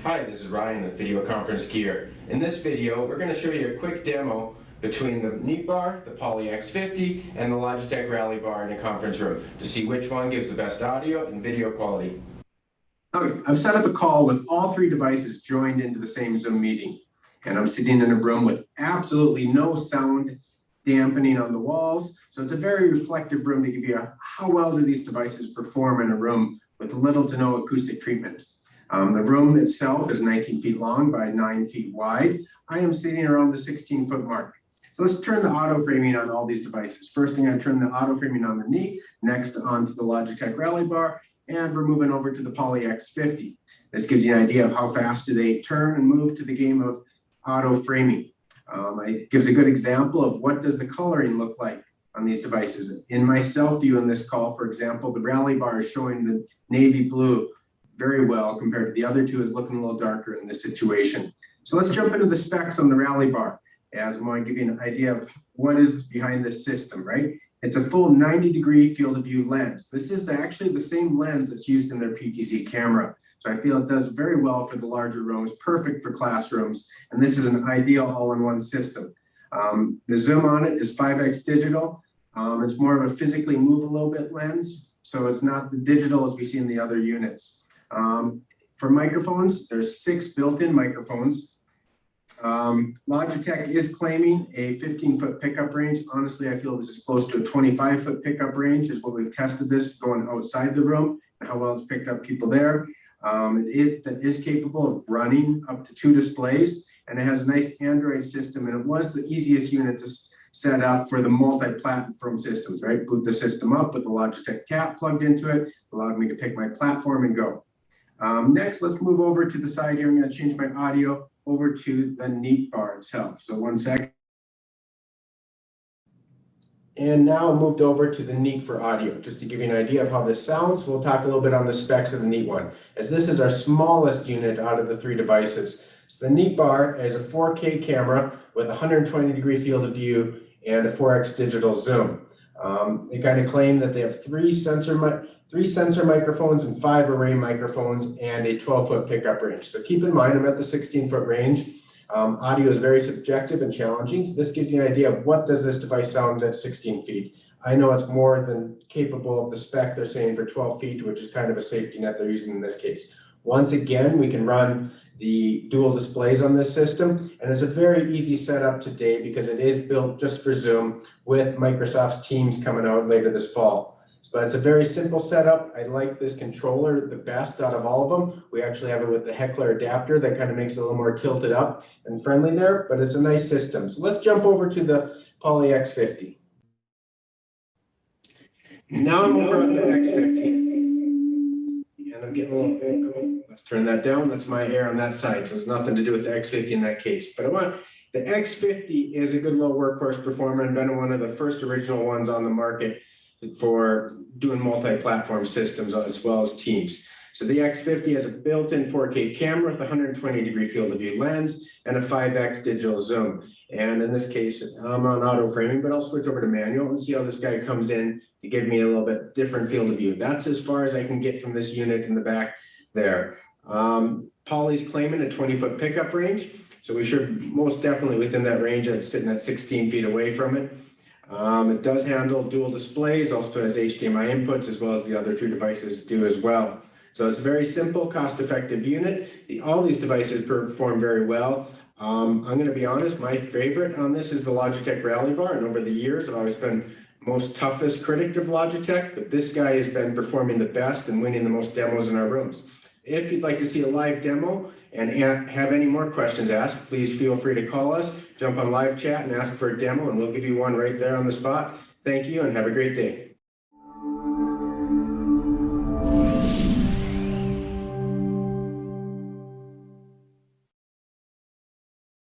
Hi, this is Ryan with Video Conference Gear. In this video, we're going to show you a quick demo between the Neat Bar, the Poly X50, and the Logitech Rally Bar in a conference room to see which one gives the best audio and video quality. Okay, I've set up a call with all three devices joined into the same Zoom meeting. And I'm sitting in a room with absolutely no sound dampening on the walls. So it's a very reflective room to give you how well do these devices perform in a room with little to no acoustic treatment. The room itself is 19 feet long by 9 feet wide. I am sitting around the 16-foot mark. So let's turn the auto framing on all these devices. First, I'm going to turn the auto framing on the Neat, next onto the Logitech Rally Bar, and we're moving over to the Poly X50. This gives you an idea of how fast do they turn and move to the game of auto framing. It gives a good example of what does the coloring look like on these devices. In my self view in this call, for example, the Rally Bar is showing the navy blue very well compared to the other two is looking a little darker in this situation. So let's jump into the specs on the Rally Bar as I want to give you an idea of what is behind this system, right? It's a full 90-degree field of view lens. This is actually the same lens that's used in their PTZ camera. So I feel it does very well for the larger rooms, perfect for classrooms. And this is an ideal all-in-one system. The zoom on it is 5x digital. It's more of a physically move a little bit lens. So it's not the digital as we see in the other units. For microphones, there's 6 built-in microphones. Logitech is claiming a 15-foot pickup range. Honestly, I feel this is close to a 25-foot pickup range is what we've tested this going outside the room and how well it's picked up people there. It is capable of running up to 2 displays, and it has a nice Android system, and it was the easiest unit to set up for the multi-platform systems, right? Boot the system up with the Logitech tab plugged into it, allowed me to pick my platform and go. Next, let's move over to the side here. I'm going to change my audio over to the Neat Bar itself. So 1 second. And now moved over to the Neat for audio, just to give you an idea of how this sounds. We'll talk a little bit on the specs of the Neat one, as this is our smallest unit out of the 3 devices. So the Neat Bar is a 4K camera with a 120-degree field of view and a 4x digital zoom. They kind of claim that they have 3 sensor microphones and 5 array microphones and a 12-foot pickup range. So keep in mind, I'm at the 16-foot range. Audio is very subjective and challenging. So this gives you an idea of what does this device sound at 16 feet. I know it's more than capable of the spec they're saying for 12 feet, which is kind of a safety net they're using in this case. Once again, we can run the dual displays on this system, and it's a very easy setup today because it is built just for Zoom with Microsoft's Teams coming out later this fall. So it's a very simple setup. I like this controller the best out of all of them. We actually have it with the heckler adapter that kind of makes it a little more tilted up and friendly there, but it's a nice system. So let's jump over to the Poly X50. Now I'm over on the X50. And I'm getting a little bit, let's turn that down. That's my air on that side. So it's nothing to do with the X50 in that case. But the X50 is a good little workhorse performer and been one of the first original ones on the market for doing multi-platform systems as well as Teams. So the X50 has a built-in 4K camera with a 120-degree field of view lens and a 5x digital zoom. And in this case, I'm on auto framing, but I'll switch over to manual and see how this guy comes in to give me a little bit different field of view. That's as far as I can get from this unit in the back there. Poly's claiming a 20-foot pickup range. So we should most definitely within that range. I'm sitting at 16 feet away from it. It does handle dual displays, also has HDMI inputs, as well as the other 2 devices do as well. So it's a very simple, cost-effective unit. All these devices perform very well. I'm going to be honest, my favorite on this is the Logitech Rally Bar, and over the years I've always been most toughest critic of Logitech, but this guy has been performing the best and winning the most demos in our rooms. If you'd like to see a live demo and have any more questions asked, please feel free to call us, jump on live chat and ask for a demo, and we'll give you one right there on the spot. Thank you and have a great day.